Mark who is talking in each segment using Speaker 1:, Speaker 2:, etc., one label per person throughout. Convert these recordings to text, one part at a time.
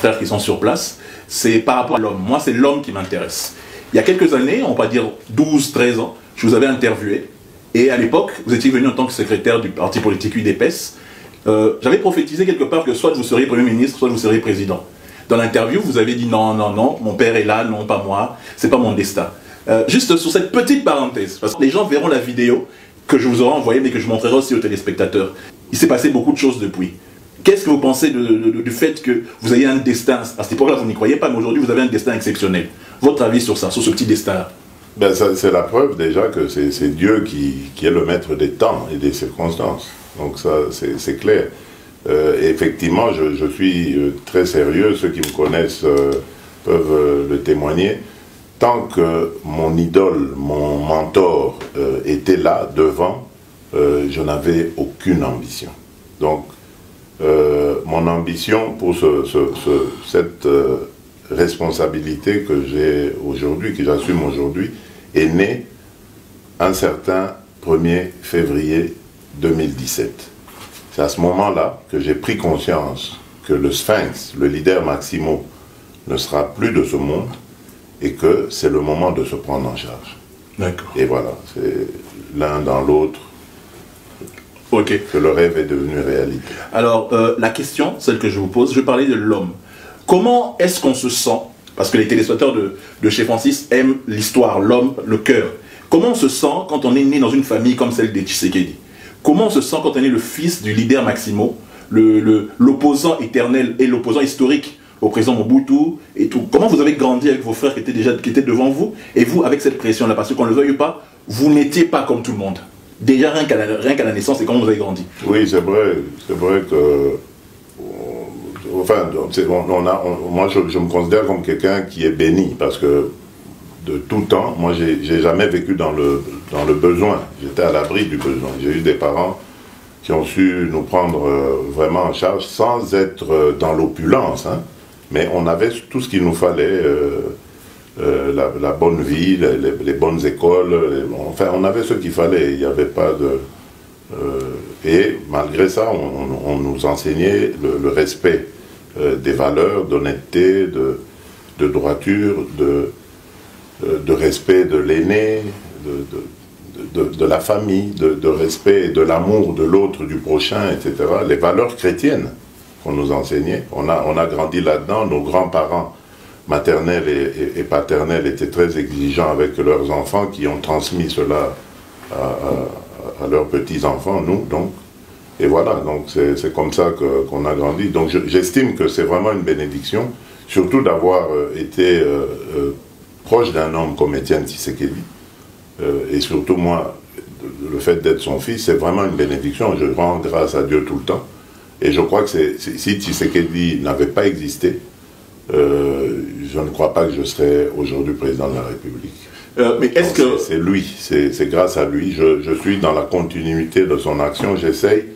Speaker 1: frères qui sont sur place, c'est par rapport à l'homme. Moi, c'est l'homme qui m'intéresse. Il y a quelques années, on va dire 12, 13 ans, je vous avais interviewé. Et à l'époque, vous étiez venu en tant que secrétaire du parti politique UDPS. J'avais prophétisé quelque part que soit vous seriez Premier ministre, soit vous seriez président. Dans l'interview, vous avez dit non, non, non, mon père est là, non, pas moi, c'est pas mon destin. Juste sur cette petite parenthèse, parce que les gens verront la vidéo que je vous aurai envoyée, mais que je montrerai aussi aux téléspectateurs. Il s'est passé beaucoup de choses depuis. Qu'est-ce que vous pensez du fait que vous ayez un destin, à cette époque-là vous n'y croyez pas, mais aujourd'hui vous avez un destin exceptionnel. Votre avis sur ça, sur ce petit destin-là?
Speaker 2: Ben, c'est la preuve déjà que c'est Dieu qui est le maître des temps et des circonstances. Donc ça, c'est clair. Effectivement, je suis très sérieux. Ceux qui me connaissent peuvent le témoigner. Tant que mon idole, mon mentor était là, devant, je n'avais aucune ambition. Donc, mon ambition pour cette responsabilité que j'ai aujourd'hui, que j'assume aujourd'hui, est née un certain 1er février 2017. C'est à ce moment-là que j'ai pris conscience que le Sphinx, le leader Maximo, ne sera plus de ce monde et que c'est le moment de se prendre en charge.
Speaker 1: D'accord.
Speaker 2: Et voilà, c'est l'un dans l'autre que le rêve est devenu réalité.
Speaker 1: Alors, la question, celle que je vous pose, je vais parler de l'homme. Comment est-ce qu'on se sent, parce que les téléspectateurs de chez Francis aiment l'histoire, l'homme, le cœur. Comment on se sent quand on est né dans une famille comme celle des Tshisekedi? Comment on se sent quand on est le fils du leader Maximo, l'opposant éternel et l'opposant historique au président Mobutu et tout? Comment vous avez grandi avec vos frères qui étaient devant vous, et vous avec cette pression-là? Parce qu'on ne le veuille pas, vous n'étiez pas comme tout le monde. Déjà rien qu'à la naissance, et comment vous avez grandi?
Speaker 2: Oui, c'est vrai que... Enfin, moi je me considère comme quelqu'un qui est béni, parce que de tout temps, moi j'ai jamais vécu dans le besoin. J'étais à l'abri du besoin. J'ai eu des parents qui ont su nous prendre vraiment en charge sans être dans l'opulence, hein. Mais on avait tout ce qu'il nous fallait, la bonne vie, les bonnes écoles, enfin on avait ce qu'il fallait, il n'y avait pas de... et malgré ça, on nous enseignait le respect des valeurs, d'honnêteté, de droiture, de respect de l'aîné, de la famille, de respect et de l'amour de l'autre, du prochain, etc. Les valeurs chrétiennes qu'on nous enseignait, on a grandi là-dedans. Nos grands-parents maternels et paternels étaient très exigeants avec leurs enfants, qui ont transmis cela à leurs petits-enfants, nous, donc. Et voilà, donc c'est comme ça qu'on a grandi. Donc j'estime que c'est vraiment une bénédiction, surtout d'avoir été proche d'un homme comme Étienne Tshisekedi. Et surtout moi, le fait d'être son fils, c'est vraiment une bénédiction. Je rends grâce à Dieu tout le temps. Et je crois que si Tshisekedi n'avait pas existé, je ne crois pas que je serais aujourd'hui président de la République.
Speaker 1: Mais est-ce que...
Speaker 2: C'est lui, c'est grâce à lui. Je suis dans la continuité de son action. J'essaye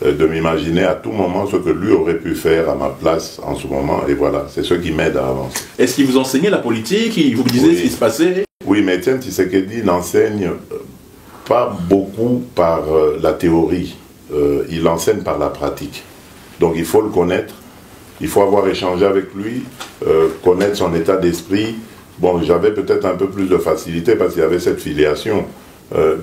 Speaker 2: de m'imaginer à tout moment ce que lui aurait pu faire à ma place en ce moment. Et voilà, c'est ce qui m'aide à avancer.
Speaker 1: Est-ce qu'il vous enseignait la politique? Il vous disait ce qui se passait?
Speaker 2: Oui, mais Étienne Tshisekedi n'enseigne pas beaucoup par la théorie. Il enseigne par la pratique. Donc il faut le connaître. Il faut avoir échangé avec lui, connaître son état d'esprit. Bon, j'avais peut-être un peu plus de facilité parce qu'il y avait cette filiation.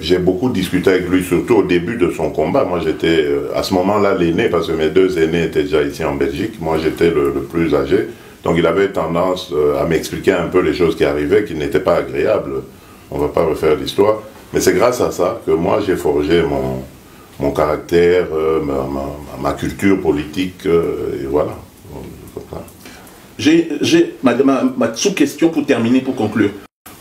Speaker 2: J'ai beaucoup discuté avec lui, surtout au début de son combat. Moi, j'étais à ce moment-là l'aîné, parce que mes deux aînés étaient déjà ici en Belgique. Moi, j'étais le plus âgé. Donc, il avait tendance à m'expliquer un peu les choses qui arrivaient, qui n'étaient pas agréables. On ne va pas refaire l'histoire. Mais c'est grâce à ça que moi, j'ai forgé mon caractère, ma culture politique, et voilà.
Speaker 1: J'ai ma sous-question pour terminer, pour conclure.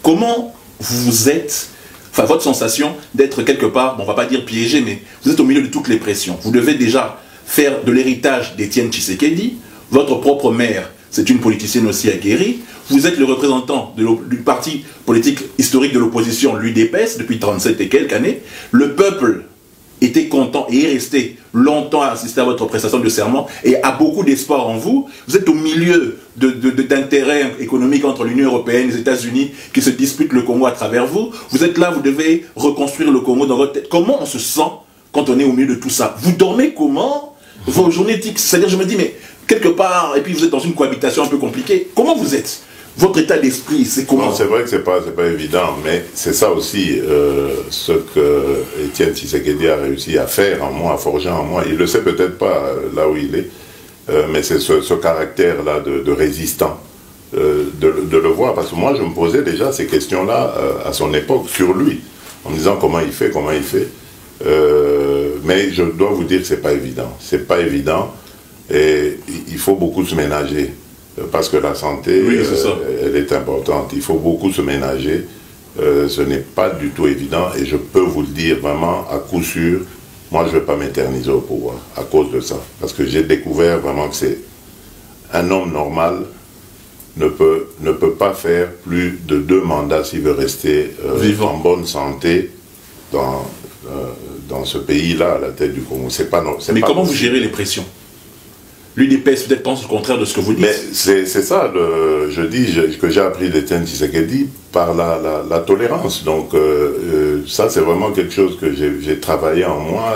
Speaker 1: Comment vous êtes, enfin votre sensation d'être quelque part, bon, on ne va pas dire piégé, mais vous êtes au milieu de toutes les pressions. Vous devez déjà faire de l'héritage d'Étienne Tshisekedi. Votre propre mère, c'est une politicienne aussi aguerrie. Vous êtes le représentant du parti politique historique de l'opposition, l'UDPS, depuis 37 et quelques années. Le peuple était content et est resté longtemps à assister à votre prestation de serment et a beaucoup d'espoir en vous. Vous êtes au milieu d'intérêts économiques entre l'Union européenne et les États-Unis qui se disputent le Congo à travers vous. Vous êtes là, vous devez reconstruire le Congo dans votre tête. Comment on se sent quand on est au milieu de tout ça? Vous dormez comment? Vos journées types, c'est-à-dire, je me dis, mais quelque part, et puis vous êtes dans une cohabitation un peu compliquée. Comment vous êtes? Votre état d'esprit, c'est comment?
Speaker 2: Non, c'est vrai que c'est pas évident, mais c'est ça aussi ce que Étienne Tshisekedi a réussi à faire en moi, à forger en moi. Il le sait peut-être pas là où il est, mais c'est ce caractère-là de résistant, de le voir. Parce que moi, je me posais déjà ces questions-là à son époque sur lui, en me disant comment il fait. Mais je dois vous dire que c'est pas évident. C'est pas évident et il faut beaucoup se ménager. Parce que la santé, oui, elle est importante. Il faut beaucoup se ménager. Ce n'est pas du tout évident. Et je peux vous le dire vraiment à coup sûr, moi je ne vais pas m'éterniser au pouvoir à cause de ça. Parce que j'ai découvert vraiment que c'est un homme normal ne peut pas faire plus de 2 mandats s'il veut rester en bonne santé dans ce pays-là, à la tête du Congo.
Speaker 1: Mais comment vous gérez les pressions? L'UDPS peut-être pense le contraire de ce que vous dites.
Speaker 2: Mais c'est ça, je dis, que j'ai appris d'Étienne Tshisekedi par la tolérance. Donc ça, c'est vraiment quelque chose que j'ai travaillé en moi,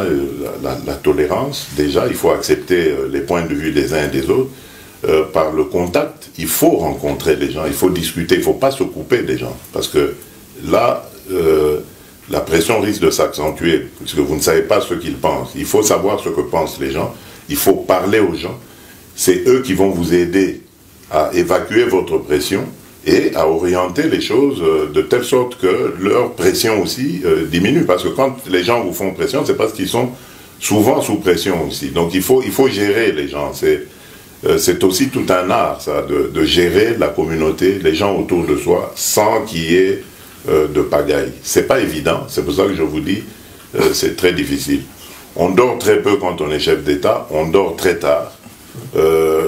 Speaker 2: la tolérance. Déjà, il faut accepter les points de vue des uns et des autres. Par le contact, il faut rencontrer les gens, il faut discuter, il ne faut pas se couper des gens. Parce que là, la pression risque de s'accentuer, puisque vous ne savez pas ce qu'ils pensent. Il faut savoir ce que pensent les gens, il faut parler aux gens. C'est eux qui vont vous aider à évacuer votre pression et à orienter les choses de telle sorte que leur pression aussi diminue. Parce que quand les gens vous font pression, c'est parce qu'ils sont souvent sous pression aussi. Donc il faut gérer les gens. C'est aussi tout un art, ça, de gérer la communauté, les gens autour de soi, sans qu'il y ait de pagaille. C'est pas évident, c'est pour ça que je vous dis, c'est très difficile. On dort très peu quand on est chef d'État, on dort très tard,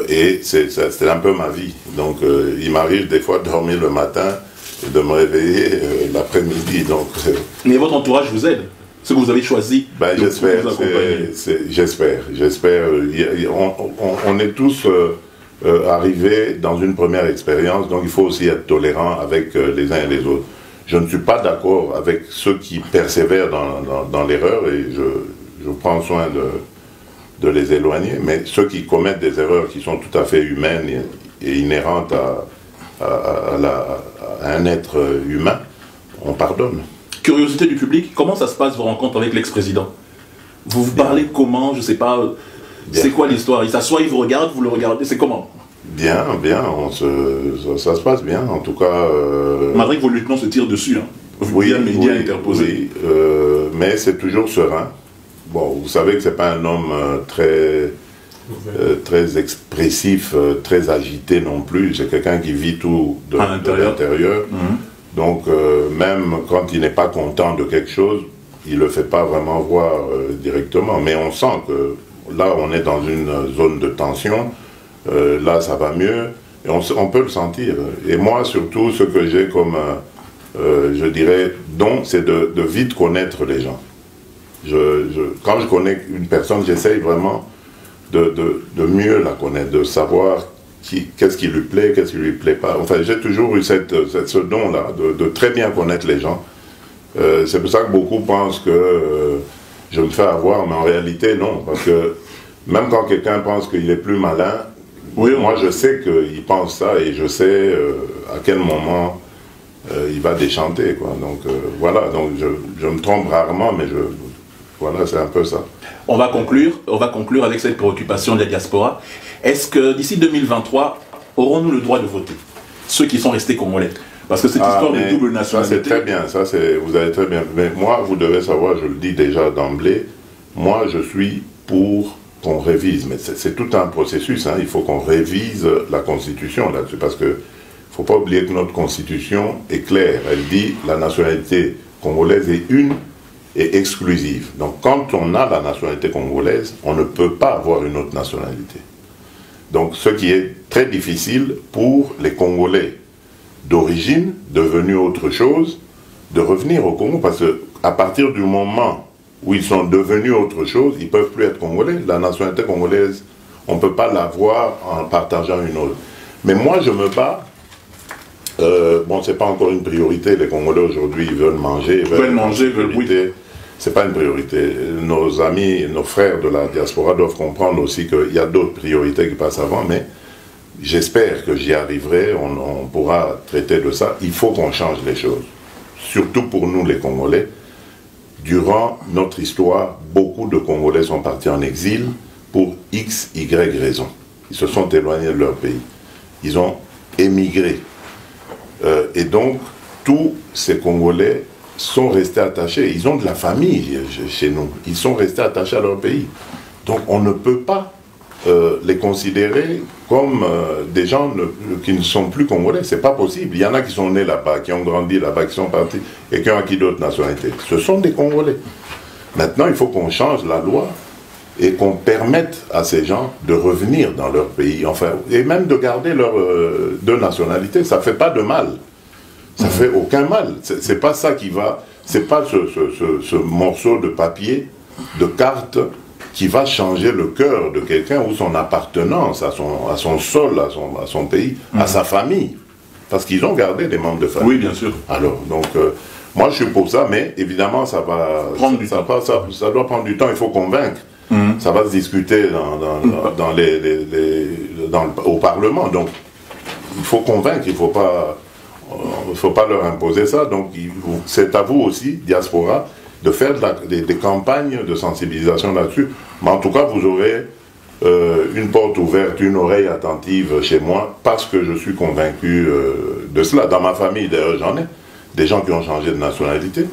Speaker 2: et c'est un peu ma vie. Donc il m'arrive des fois de dormir le matin et de me réveiller l'après-midi.
Speaker 1: Mais votre entourage vous aide? Ce que vous avez choisi?
Speaker 2: Ben, j'espère. On est tous arrivés dans une première expérience, donc il faut aussi être tolérant avec les uns et les autres. Je ne suis pas d'accord avec ceux qui persévèrent dans l'erreur et je prends soin de les éloigner, mais ceux qui commettent des erreurs qui sont tout à fait humaines et inhérentes à un être humain, on pardonne.
Speaker 1: Curiosité du public, comment ça se passe vos rencontres avec l'ex-président? Vous vous parlez comment? Je ne sais pas. C'est quoi l'histoire? Il s'assoit, il vous regarde, vous le regardez, c'est comment?
Speaker 2: Bien, ça se passe bien, en tout cas...
Speaker 1: Malgré que vos lieutenants se tirent dessus, hein.
Speaker 2: Oui,
Speaker 1: interposé.
Speaker 2: Oui, mais c'est toujours serein. Bon, vous savez que c'est pas un homme très expressif, très agité non plus. C'est quelqu'un qui vit tout de l'intérieur. Donc, même quand il n'est pas content de quelque chose, il ne le fait pas vraiment voir directement. Mais on sent que là, on est dans une zone de tension. Là, ça va mieux. Et on peut le sentir. Et moi, surtout, ce que j'ai comme, je dirais, don, c'est de vite connaître les gens. Quand je connais une personne, j'essaye vraiment de mieux la connaître, de savoir qu'est-ce qui lui plaît, qu'est-ce qui lui plaît pas. Enfin, j'ai toujours eu ce don-là, de très bien connaître les gens. C'est pour ça que beaucoup pensent que je me fais avoir, mais en réalité, non. Parce que même quand quelqu'un pense qu'il est plus malin, oui, moi je sais qu'il pense ça et je sais à quel moment il va déchanter, quoi. Donc voilà, donc je me trompe rarement, mais voilà, c'est un peu ça.
Speaker 1: On va conclure avec cette préoccupation de la diaspora. Est-ce que d'ici 2023, aurons-nous le droit de voter, ceux qui sont restés congolais? Parce que cette histoire de double nationalité...
Speaker 2: Ça c'est très bien, vous avez très bien... Mais moi, vous devez savoir, je le dis déjà d'emblée, moi je suis pour qu'on révise, mais c'est tout un processus, hein. Il faut qu'on révise la Constitution là-dessus, parce que faut pas oublier que notre Constitution est claire, elle dit la nationalité congolaise est une et exclusive. Donc quand on a la nationalité congolaise, on ne peut pas avoir une autre nationalité. Donc ce qui est très difficile pour les Congolais d'origine, devenus autre chose, de revenir au Congo, parce qu'à partir du moment où ils sont devenus autre chose, ils ne peuvent plus être Congolais. La nationalité congolaise, on ne peut pas l'avoir en partageant une autre. Mais moi je me bats, bon c'est pas encore une priorité, les Congolais aujourd'hui ils veulent manger,
Speaker 1: veulent manger, veulent oui.
Speaker 2: c'est pas une priorité. Nos amis, nos frères de la diaspora doivent comprendre aussi qu'il y a d'autres priorités qui passent avant, mais j'espère que j'y arriverai, on pourra traiter de ça. Il faut qu'on change les choses, surtout pour nous les Congolais. Durant notre histoire, beaucoup de Congolais sont partis en exil pour X, Y raisons. Ils se sont éloignés de leur pays. Ils ont émigré. Et donc, tous ces Congolais sont restés attachés. Ils ont de la famille chez nous. Ils sont restés attachés à leur pays. Donc on ne peut pas les considérer comme des gens qui ne sont plus Congolais. C'est pas possible. Il y en a qui sont nés là-bas, qui ont grandi là-bas, qui sont partis et qui ont acquis d'autres nationalités. Ce sont des Congolais. Maintenant, il faut qu'on change la loi et qu'on permette à ces gens de revenir dans leur pays, enfin, et même de garder leurs deux nationalités. Ça ne fait pas de mal. Ça ne fait aucun mal. C'est pas ça qui va... C'est pas ce morceau de papier, de carte, qui va changer le cœur de quelqu'un ou son appartenance à son sol, à son pays, à sa famille. Parce qu'ils ont gardé des membres de famille.
Speaker 1: Oui, bien sûr.
Speaker 2: Alors, donc, moi je suis pour ça, mais évidemment, ça va prendre du temps. Ça doit prendre du temps, il faut convaincre. Ça va se discuter au Parlement. Donc, il faut convaincre, il ne faut pas leur imposer ça. Donc, c'est à vous aussi, diaspora, de faire des campagnes de sensibilisation là-dessus. Mais en tout cas, vous aurez une porte ouverte, une oreille attentive chez moi, parce que je suis convaincu de cela. Dans ma famille, d'ailleurs, j'en ai des gens qui ont changé de nationalité.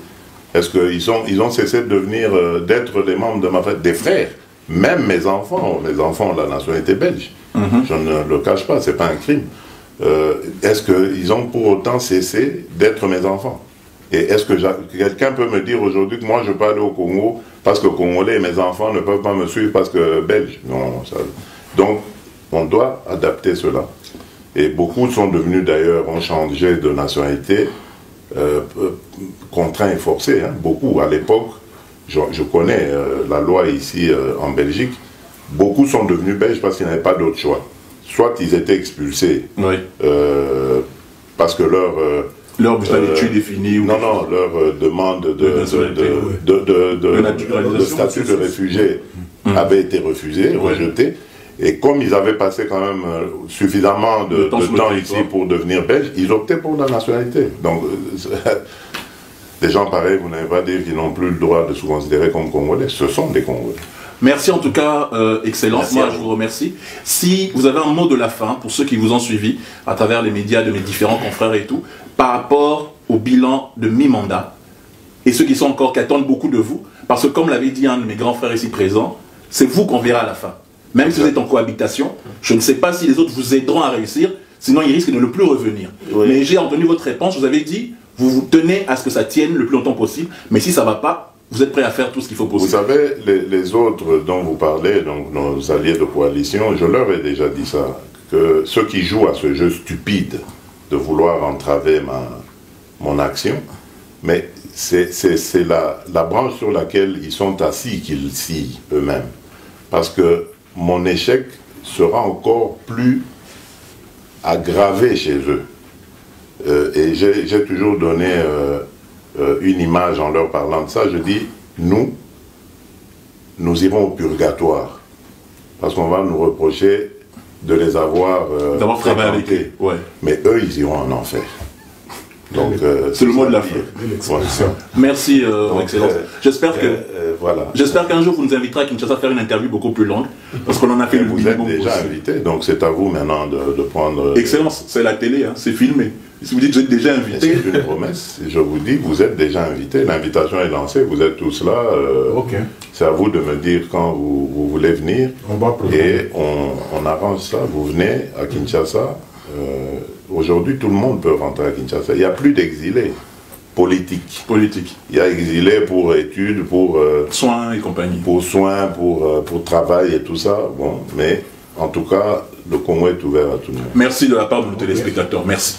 Speaker 2: Est-ce qu'ils ont cessé de devenir, d'être des membres de ma famille, des frères? Même mes enfants ont la nationalité belge. Je ne le cache pas, c'est pas un crime. Est-ce qu'ils ont pour autant cessé d'être mes enfants? Et est-ce que quelqu'un peut me dire aujourd'hui que moi je peux aller au Congo parce que Congolais et mes enfants ne peuvent pas me suivre parce que Belge? Non. Donc, on doit adapter cela. Et beaucoup sont devenus d'ailleurs, ont changé de nationalité, contraints et forcés. Hein. Beaucoup, à l'époque, je connais la loi ici en Belgique, beaucoup sont devenus belges parce qu'ils n'avaient pas d'autre choix. Soit ils étaient expulsés, oui. Parce que leur
Speaker 1: bulletin d'études est fini.
Speaker 2: Non, leur demande de statut de réfugié avait été refusée, rejetée. Et comme ils avaient passé quand même suffisamment de temps ici pour devenir belges, ils optaient pour la nationalité. Donc, des gens pareils, vous n'avez pas dit qu'ils n'ont plus le droit de se considérer comme Congolais. Ce sont des Congolais.
Speaker 1: Merci en tout cas, Excellence. Moi, je vous remercie. Si vous avez un mot de la fin pour ceux qui vous ont suivi à travers les médias de mes différents confrères et tout, par rapport au bilan de mi-mandat, et ceux qui sont encore, qui attendent beaucoup de vous, parce que comme l'avait dit un de mes grands frères ici présents, c'est vous qu'on verra à la fin. Même si vous êtes en cohabitation, je ne sais pas si les autres vous aideront à réussir, sinon ils risquent de ne plus revenir. Oui. Mais j'ai entendu votre réponse, vous avez dit, vous vous tenez à ce que ça tienne le plus longtemps possible, mais si ça ne va pas, vous êtes prêt à faire tout ce qu'il faut possible.
Speaker 2: Vous savez, les autres dont vous parlez, donc nos alliés de coalition, je leur ai déjà dit ça, que ceux qui jouent à ce jeu stupide de vouloir entraver mon action, mais c'est la branche sur laquelle ils sont assis qu'ils scient eux-mêmes. Parce que mon échec sera encore plus aggravé chez eux. Et j'ai toujours donné une image en leur parlant de ça. Je dis, nous irons au purgatoire. Parce qu'on va nous reprocher de les avoir fréquentés. Ouais. Mais eux, ils iront en enfer. Donc,
Speaker 1: c'est le mot de la fin. Merci, Excellence. J'espère que voilà. J'espère qu'un jour vous nous inviterez à Kinshasa à faire une interview beaucoup plus longue, parce qu'on en a fait le
Speaker 2: minimum. Vous êtes déjà invité, donc c'est à vous maintenant de prendre.
Speaker 1: Excellence, c'est la télé, hein, c'est filmé. Si vous dites que vous êtes déjà invité.
Speaker 2: C'est une promesse. Je vous dis que vous êtes déjà invité. L'invitation est lancée. Vous êtes tous là. Okay. C'est à vous de me dire quand vous voulez venir. Et on arrange ça. Vous venez à Kinshasa. Aujourd'hui, tout le monde peut rentrer à Kinshasa. Il n'y a plus d'exilés politiques. Il y a exilés pour études, pour
Speaker 1: soins et compagnie.
Speaker 2: Pour soins, pour travail et tout ça. Bon, mais en tout cas, le Congo est ouvert à tout le monde.
Speaker 1: Merci de la part de nos téléspectateurs. Merci.